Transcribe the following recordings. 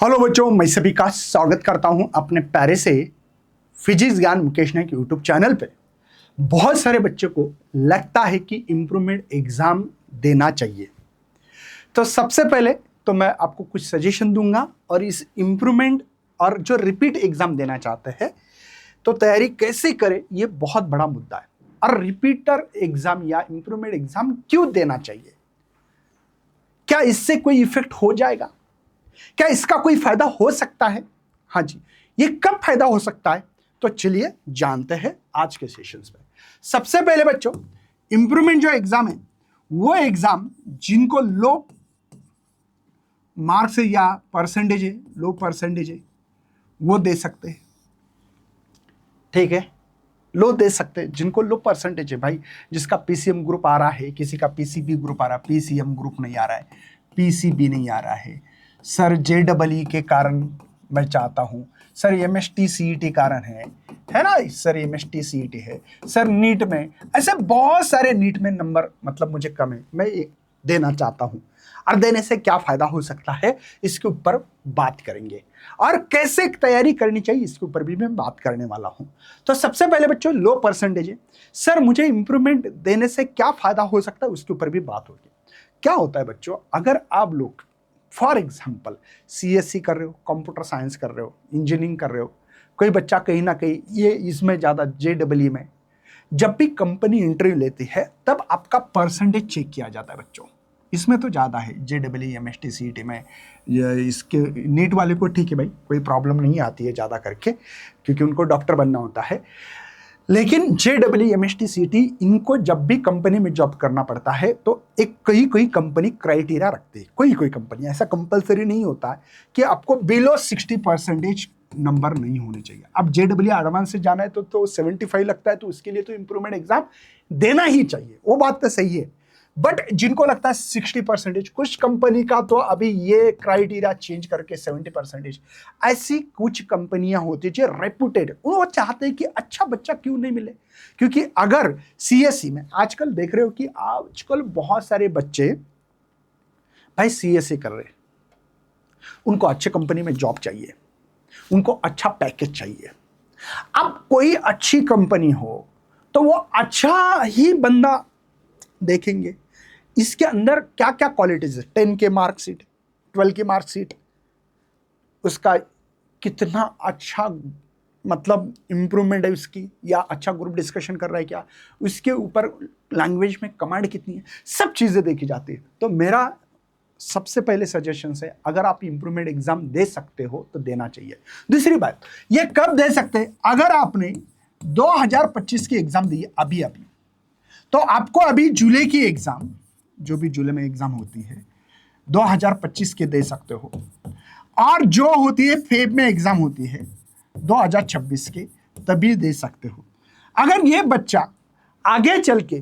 Hello बच्चों, मैं सभी का स्वागत करता हूं अपने प्यारे से फिजिक्स ज्ञान मुकेश नायक यूट्यूब चैनल पे। बहुत सारे बच्चों को लगता है कि इम्प्रूवमेंट एग्जाम देना चाहिए, तो सबसे पहले तो मैं आपको कुछ सजेशन दूंगा और इस इम्प्रूवमेंट और जो रिपीट एग्जाम देना चाहते हैं तो तैयारी कैसे करें, ये बहुत बड़ा मुद्दा है। और रिपीटर एग्जाम या इम्प्रूवमेंट एग्जाम क्यों देना चाहिए, क्या इससे कोई इफेक्ट हो जाएगा, क्या इसका कोई फायदा हो सकता है? हाँ जी, ये कब फायदा हो सकता है, तो चलिए जानते हैं आज के सेशंस में। सबसे पहले बच्चों, इंप्रूवमेंट जो एग्जाम है वो एग्जाम जिनको लो मार्क्स है या परसेंटेज है, लो परसेंटेज है, वो दे सकते हैं। ठीक है, लो दे सकते हैं जिनको लो परसेंटेज है। भाई जिसका पीसीएम ग्रुप आ रहा है, किसी का पीसीबी ग्रुप आ रहा है, पीसीएम ग्रुप नहीं आ रहा है, पीसीबी नहीं आ रहा है, सर जेडबलई के कारण मैं चाहता हूं, सर एमएसटी सीईटी कारण है ना, सर एमएसटी सीईटी है, सर नीट में, ऐसे बहुत सारे नीट में नंबर मतलब मुझे कम है, मैं देना चाहता हूं। और देने से क्या फायदा हो सकता है इसके ऊपर बात करेंगे, और कैसे तैयारी करनी चाहिए इसके ऊपर भी मैं बात करने वाला हूं। तो सबसे पहले बच्चों, लो परसेंटेज है, सर मुझे इंप्रूवमेंट देने से क्या फायदा हो सकता है उसके ऊपर भी बात होगी। क्या होता है बच्चों, अगर आप लोग फॉर एग्जाम्पल सीएससी कर रहे हो, कंप्यूटर साइंस कर रहे हो, इंजीनियरिंग कर रहे हो, कोई बच्चा कहीं ना कहीं ये इसमें ज़्यादा जेडबलई में, जब भी कंपनी इंटरव्यू लेती है तब आपका परसेंटेज चेक किया जाता है बच्चों। इसमें तो ज़्यादा है, जेडबलई एमएसटी सीईटी में, इसके नीट वाले को ठीक है भाई, कोई प्रॉब्लम नहीं आती है ज़्यादा करके, क्योंकि उनको डॉक्टर बनना होता है। लेकिन जेडबलई एमएसटी सीईटी इनको जब भी कंपनी में जॉब करना पड़ता है तो एक कोई कंपनी क्राइटेरिया रखती है, कोई कंपनी, ऐसा कंपलसरी नहीं होता है कि आपको बिलो 60% नंबर नहीं होने चाहिए। अब जेडबलई एडवांस से जाना है तो 75 लगता है, तो उसके लिए तो इंप्रूवमेंट एग्जाम देना ही चाहिए, वो बात तो सही है। बट जिनको लगता है 60%, कुछ कंपनी का तो अभी ये क्राइटेरिया चेंज करके 70%, ऐसी कुछ कंपनियां होती जो रेपुटेड, वो चाहते हैं कि अच्छा बच्चा क्यों नहीं मिले। क्योंकि अगर सीएससी में आजकल देख रहे हो कि आजकल बहुत सारे बच्चे भाई सीएससी कर रहे हैं, उनको अच्छे कंपनी में जॉब चाहिए, उनको अच्छा पैकेज चाहिए। अब कोई अच्छी कंपनी हो तो वो अच्छा ही बंदा देखेंगे, इसके अंदर क्या क्या क्वालिटीज है, 10 के मार्कशीट, 12 की मार्कशीट, उसका कितना अच्छा मतलब इंप्रूवमेंट है उसकी, या अच्छा ग्रुप डिस्कशन कर रहा है क्या, उसके ऊपर लैंग्वेज में कमांड कितनी है, सब चीजें देखी जाती है। तो मेरा सबसे पहले सजेशन है, अगर आप इंप्रूवमेंट एग्जाम दे सकते हो तो देना चाहिए। दूसरी बात, ये कब दे सकते हैं, अगर आपने 2025 की एग्जाम दी है अभी तो आपको अभी जुलाई की एग्जाम, जो भी जुलाई में एग्जाम होती है 2025 के दे सकते हो, और जो होती है फेब में एग्जाम होती है 2026 के, तभी दे सकते हो। अगर ये बच्चा आगे चल के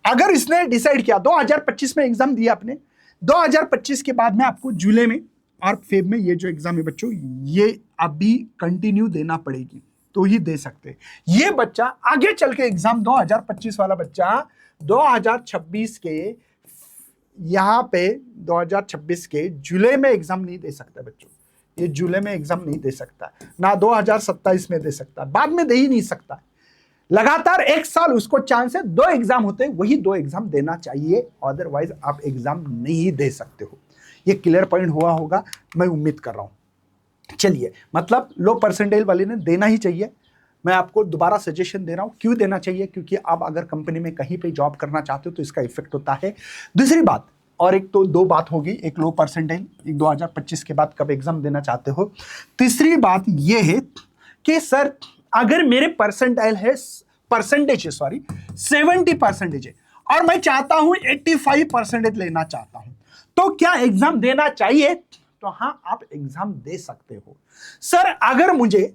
अगर इसने डिसाइड किया 2025 में एग्जाम दिया आपने, 2025 के बाद में आपको जुलाई में और फेब में ये जो एग्जाम है बच्चों, ये अभी कंटिन्यू देना पड़ेगी तो ही दे सकते। ये बच्चा आगे चल के एग्जाम 2025 वाला बच्चा 2026 के यहां पे 2026 के जुलाई में एग्जाम नहीं दे सकता बच्चों, ये जुलाई में एग्जाम नहीं दे सकता, ना 2027 में दे सकता, बाद में दे ही नहीं सकता। लगातार एक साल उसको चांस है, 2 एग्जाम होते हैं, वही 2 एग्जाम देना चाहिए, अदरवाइज आप एग्जाम नहीं दे सकते हो। ये क्लियर पॉइंट हुआ होगा, मैं उम्मीद कर रहा हूं। चलिए, मतलब लो परसेंटेज वाले ने देना ही चाहिए। मैं आपको दोबारा सजेशन दे रहा हूं क्यों देना चाहिए, क्योंकि आप अगर कंपनी में कहीं पे जॉब करना चाहते हो तो इसका इफेक्ट होता है। दूसरी बात, और एक तो 2 बात होगी, एक लो परसेंटेज, एक 2025 के बाद कब एग्जाम देना चाहते हो। तीसरी बात यह है कि सर अगर मेरे परसेंटेज है 70% है और मैं चाहता हूं 85% लेना चाहता हूं, तो क्या एग्जाम देना चाहिए? तो हां, आप एग्जाम दे सकते हो। सर अगर मुझे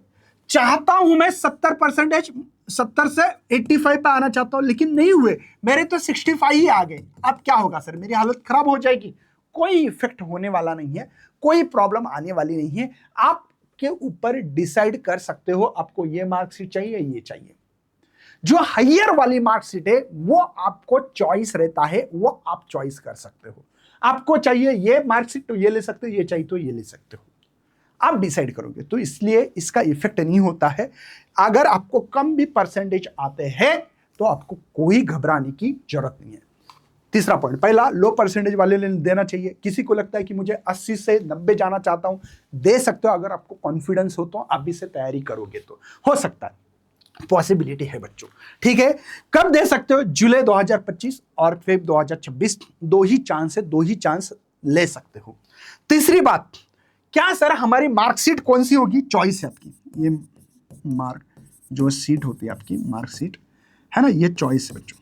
चाहता हूं मैं 70 से 85 पे आना चाहता हूं, लेकिन नहीं हुए, मेरे तो 65 ही आ गए, अब क्या होगा सर, मेरी हालत खराब हो जाएगी? कोई इफेक्ट होने वाला नहीं है, कोई प्रॉब्लम आने वाली नहीं है। आपके ऊपर डिसाइड कर सकते हो आपको ये मार्कशीट चाहिए, ये चाहिए। जो हायर वाली मार्कशीट है वो आपको चॉइस रहता है, वो आप चॉइस कर सकते हो। आपको चाहिए ये मार्कशीट तो ये ले सकते हो, ये चाहिए तो ये ले सकते हो। आप डिसाइड करोगे। तो इसलिए इसका इफेक्ट नहीं होता है। अगर आपको कम भी परसेंटेज आते हैं तो आपको कोई घबराने की जरूरत नहीं है। तीसरा पॉइंट, पहला लो परसेंटेज वाले ने देना चाहिए। किसी को लगता है कि मुझे 80 से 90 जाना चाहता हूं, दे सकते हो अगर आपको कॉन्फिडेंस हो तो, आप इससे तैयारी करोगे तो हो सकता है, पॉसिबिलिटी है बच्चों। ठीक है, कब दे सकते हो? जुलाई 2025 और फेब 2026, दो ही चांस ले सकते हो। तीसरी बात, क्या सर हमारी मार्कशीट कौन सी होगी? चॉइस है आपकी, ये मार्क जो सीट होती है आपकी मार्कशीट है ना, ये चॉइस है बच्चों,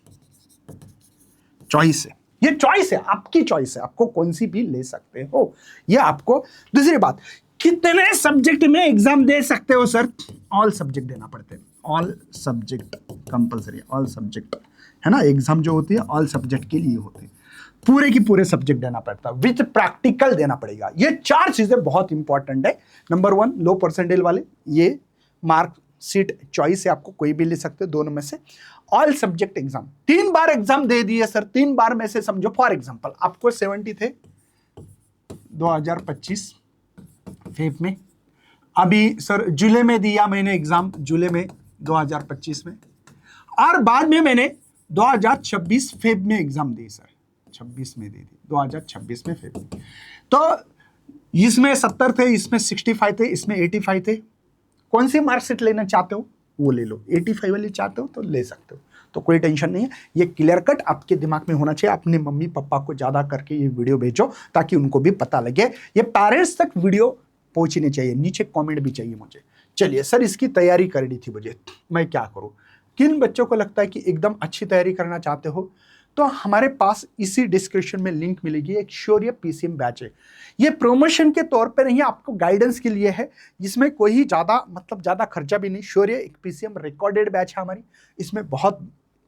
चॉइस है, ये चॉइस है, आपकी चॉइस है, आपको कौन सी भी ले सकते हो, ये आपको। दूसरी बात, कितने सब्जेक्ट में एग्जाम दे सकते हो सर? ऑल सब्जेक्ट देना पड़ते हैं, all subject compulsory, all subject है ना, एग्जाम जो होती है ऑल सब्जेक्ट के लिए होते हैं, पूरे की पूरे सब्जेक्ट देना पड़ता है, विथ प्रैक्टिकल देना पड़ेगा। ये चार चीजें बहुत इंपॉर्टेंट है। नंबर 1, लो परसेंटेज वाले, ये मार्क सीट चॉइस है, आपको कोई भी ले सकते हो दोनों में से। ऑल सब्जेक्ट एग्जाम, 3 बार एग्जाम दे दिए सर, 3 बार में से समझो फॉर एग्जांपल आपको 70 थे 2025 फेब में, अभी सर जुलाई में दिया मैंने एग्जाम, जुलाई में 2025 में, और बाद में मैंने 2026 फेब में एग्जाम दी सर, 26 में दे दी, 2026 में फेब में। तो इसमें 70 थे, इसमें 65 थे, इसमें 85 थे। कौन सी मार्कशीट लेना चाहते हो वो ले लो, 85 वाली चाहते हो तो ले सकते हो, तो कोई टेंशन नहीं है। ये क्लियर कट आपके दिमाग में होना चाहिए। अपने मम्मी पापा को ज्यादा करके ये वीडियो भेजो ताकि उनको भी पता लगे, ये पेरेंट्स तक वीडियो पहुंचनी चाहिए, नीचे कमेंट भी चाहिए मुझे। चलिए सर, इसकी तैयारी करनी थी मुझे, मैं क्या करूं? किन बच्चों को लगता है कि एकदम अच्छी तैयारी करना चाहते हो तो हमारे पास इसी डिस्क्रिप्शन में लिंक मिलेगी, एक शौर्य पीसीएम बैच है। ये प्रमोशन के तौर पे नहीं, आपको गाइडेंस के लिए है, जिसमें कोई ज्यादा खर्चा भी नहीं। शौर्य एक पीसीएम रिकॉर्डेड बैच है हमारी, इसमें बहुत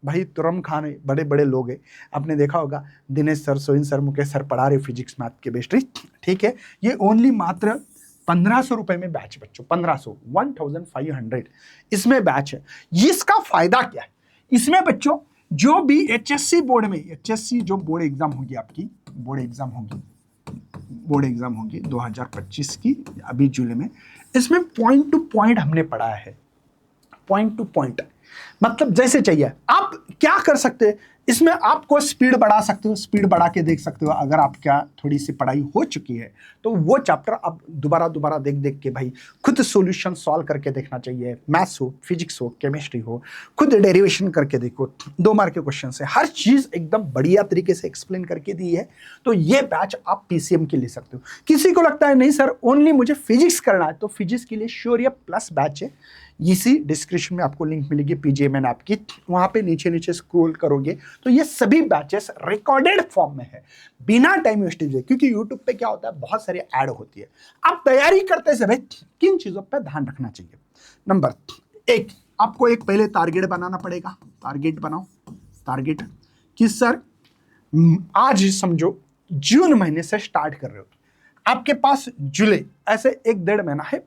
भाई तुरम खान है, बड़े बड़े लोग हैं, आपने देखा होगा Dinesh sir, Soin sir, Mukesh sir पढ़ा रहे फिजिक्स मैथ केमिस्ट्री। ठीक है, ये ओनली मात्र 1500 रुपए में बैच बच्चों, 1500 इसमें बैच है। इसका फायदा क्या है? इसमें बच्चों जो भी एचएससी बोर्ड में, एचएससी जो बोर्ड एग्जाम होगी आपकी, बोर्ड एग्जाम होगी 2025 की अभी जुलाई में, इसमें पॉइंट टू पॉइंट हमने पढ़ाया है, पॉइंट टू पॉइंट, मतलब जैसे चाहिए। आप क्या कर सकते हैं इसमें, आपको स्पीड बढ़ा सकते हो, स्पीड बढ़ा के देख सकते हो। अगर आपका थोड़ी सी पढ़ाई हो चुकी है तो वो चैप्टर आप दोबारा देख के भाई खुद सॉल्यूशन सॉल्व करके देखना चाहिए। मैथ्स हो, फिजिक्स हो, केमिस्ट्री हो, खुद डेरिवेशन करके देखो, 2 मार्क के क्वेश्चन से हर चीज एकदम बढ़िया तरीके से एक्सप्लेन करके दी है। तो ये बैच आप पीसीएम के ले सकते हो। किसी को लगता है नहीं सर ओनली मुझे फिजिक्स करना है, तो फिजिक्स के लिए शौर्य प्लस बैच है, इसी डिस्क्रिप्शन में आपको लिंक मिलेगी पीजीएमएन आपकी, वहां पे नीचे स्क्रॉल करोगे तो ये सभी बैचेस रिकॉर्डेड फॉर्म में है, बिना टाइम वेस्टेज है। क्योंकि यूट्यूब पे क्या होता है, बहुत सारी ऐड होती है। आप तैयारी करते समय किन चीजों पे ध्यान रखना चाहिए? नंबर 1, आपको एक पहले टारगेट बनाना पड़ेगा। टारगेट बनाओ, टारगेट कि सर आज समझो जून महीने से स्टार्ट कर रहे हो, आपके पास जुलाई ऐसे 1-1.5 महीना है,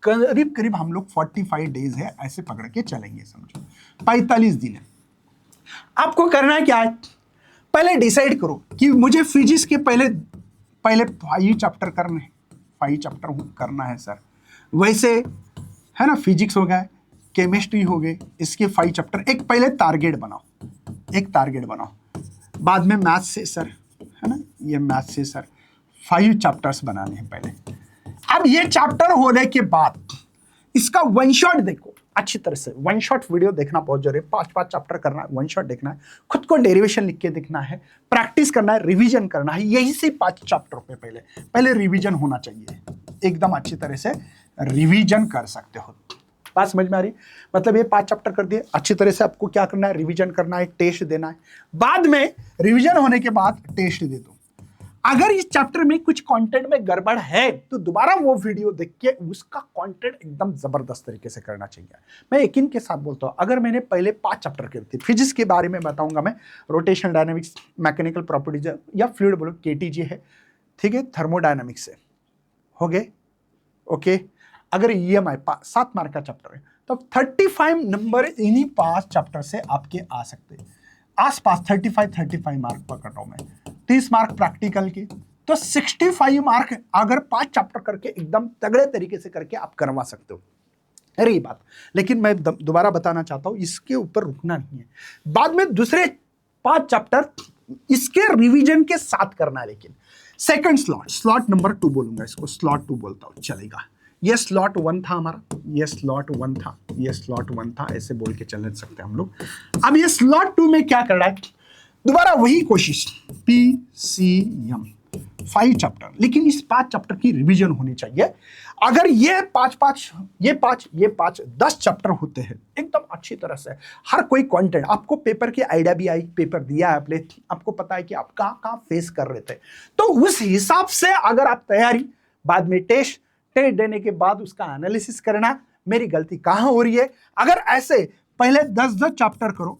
करीब हम लोग 45 डेज है ऐसे पकड़ के चलेंगे, समझो 45 दिन है। आपको करना क्या है, पहले डिसाइड करो कि मुझे फिजिक्स के पहले 5 चैप्टर करने हैं, 5 चैप्टर करना है सर। वैसे है ना, फिजिक्स हो गया, केमिस्ट्री हो गए, इसके 5 चैप्टर। एक पहले टारगेट बनाओ, बाद में मैथ्स से सर, है ना, ये मैथ्स से सर 5 चैप्टर्स बनाने हैं पहले। अब ये चैप्टर होने के बाद इसका वन शॉट देखो अच्छी तरह से, वन शॉट वीडियो देखना बहुत जरूरी है। 5 चैप्टर करना है, वन शॉट देखना है, खुद को डेरिवेशन लिख के देखना है, प्रैक्टिस करना है, रिवीजन करना है। यही से 5 चैप्टर पे पहले रिवीजन होना चाहिए, एकदम अच्छी तरह से रिवीजन कर सकते हो। बात समझ में आ रही? मतलब ये 5 चैप्टर कर दिए, अच्छी तरह से आपको क्या करना है, रिवीजन करना है, टेस्ट देना है। बाद में रिवीजन होने के बाद टेस्ट दे दो। अगर इस चैप्टर में कुछ कंटेंट में गड़बड़ है तो दोबारा वो वीडियो देख के उसका कंटेंट एकदम जबरदस्त तरीके से करना चाहिए। मैं यकीन के साथ बोलता हूं, अगर मैंने पहले 5 चैप्टर करे थे, फिजिक्स के बारे में बताऊंगा मैं, रोटेशन डायनामिक्स, मैकेनिकल प्रॉपर्टीज या फ्लूइड बोलो, केटीजी है, ठीक है, थर्मोडायनामिक्स है, हो गए ओके। अगर ईएमआई 7 मार्क का चैप्टर है तो 35 नंबर इन्हीं 5 चैप्टर से आपके आ सकते हैं, आसपास 35 मार्क पर कट ऑफ में, 30 मार्क प्रैक्टिकल के, तो 65 मार्क अगर 5 चैप्टर करके एकदम तगड़े तरीके से करके आप करवा सकते हो। रही बात, लेकिन मैं दोबारा बताना चाहता हूं, इसके ऊपर रुकना नहीं है, बाद में दूसरे 5 चैप्टर इसके रिवीजन के साथ करना है। लेकिन सेकंड स्लॉट नंबर 2 बोलूंगा, इसको स्लॉट 2 बोलता हूं, चलेगा। ये स्लॉट 1 था हमारा, ये स्लॉट 1 था, ये स्लॉट 1 था, ऐसे बोल के चल सकते हैं हम लोग। अब ये स्लॉट 2 में क्या कर रहा है, दोबारा वही कोशिश, पीसीएम 5 चैप्टर, लेकिन इस 5 चैप्टर की रिवीजन होनी चाहिए। अगर ये 5 10 चैप्टर होते हैं एकदम अच्छी तरह से, हर कोई कंटेंट आपको, पेपर की आइडिया भी आई, पेपर दिया है आपने, आपको पता है कि आप कहाँ कहाँ फेस कर रहे थे, तो उस हिसाब से अगर आप तैयारी, बाद में टेस्ट देने के बाद उसका एनालिसिस करना, मेरी गलती कहाँ हो रही है। अगर ऐसे पहले 10 चैप्टर करो,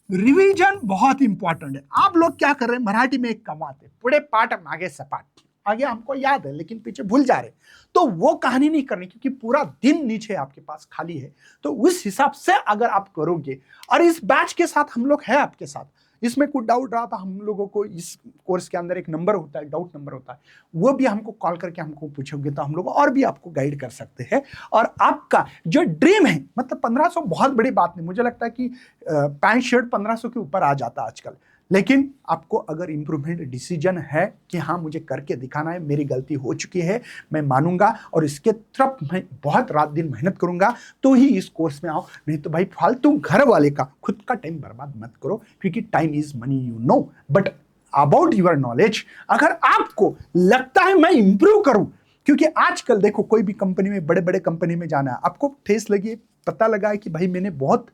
रिवीजन बहुत इंपॉर्टेंट है। आप लोग क्या कर रहे हैं, मराठी में एक कमाते, पुढे पाठ मागे सपाट, आगे हमको याद है लेकिन पीछे भूल जा रहे, तो वो कहानी नहीं करनी, क्योंकि पूरा दिन नीचे आपके पास खाली है। तो उस हिसाब से अगर आप करोगे, और इस बैच के साथ हम लोग हैं आपके साथ, इसमें कुछ डाउट रहा था, हम लोगों को इस कोर्स के अंदर एक नंबर होता है, डाउट नंबर होता है, वो भी हमको कॉल करके हमको पूछोगे तो हम लोग और भी आपको गाइड कर सकते हैं। और आपका जो ड्रीम है, मतलब 1500 बहुत बड़ी बात नहीं, मुझे लगता है कि पैंट शर्ट 1500 के ऊपर आ जाता है आजकल, लेकिन आपको अगर इंप्रूवमेंट डिसीजन है कि हाँ मुझे करके दिखाना है, मेरी गलती हो चुकी है, मैं मानूंगा और इसके तरफ मैं बहुत रात दिन मेहनत करूंगा, तो ही इस कोर्स में आओ। नहीं तो भाई फालतू घर वाले का खुद का टाइम बर्बाद मत करो, क्योंकि time is money, you know, but about your knowledge, अगर आपको लगता है मैं इंप्रूव करूं, क्योंकि आजकल देखो कोई भी कंपनी में, बड़े बड़े कंपनी में जाना है, आपको ठेस लगी, पता लगा है कि भाई मैंने बहुत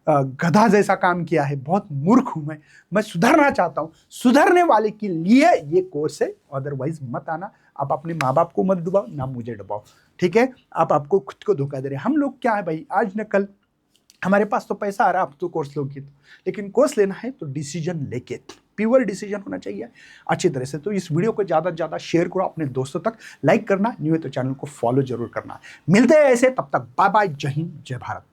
गधा जैसा काम किया है, बहुत मूर्ख हूं मैं सुधरना चाहता हूं, सुधरने वाले के लिए ये कोर्स है, अदरवाइज मत आना। आप अपने माँ बाप को मत डुबाओ, ना मुझे डुबाओ, ठीक है। आप आपको खुद को धोखा दे रहे हैं। हम लोग क्या है भाई, आज न कल हमारे पास तो पैसा आ रहा है, आप तो कोर्स लोगे, लेकिन कोर्स लेना है तो डिसीजन लेके, प्योर डिसीजन होना चाहिए अच्छी तरह से। तो इस वीडियो को ज़्यादा से ज़्यादा शेयर करो अपने दोस्तों तक, लाइक करना, न्यू है तो चैनल को फॉलो जरूर करना। मिलते हैं ऐसे, तब तक बाय बाय, जय हिंद, जय भारत।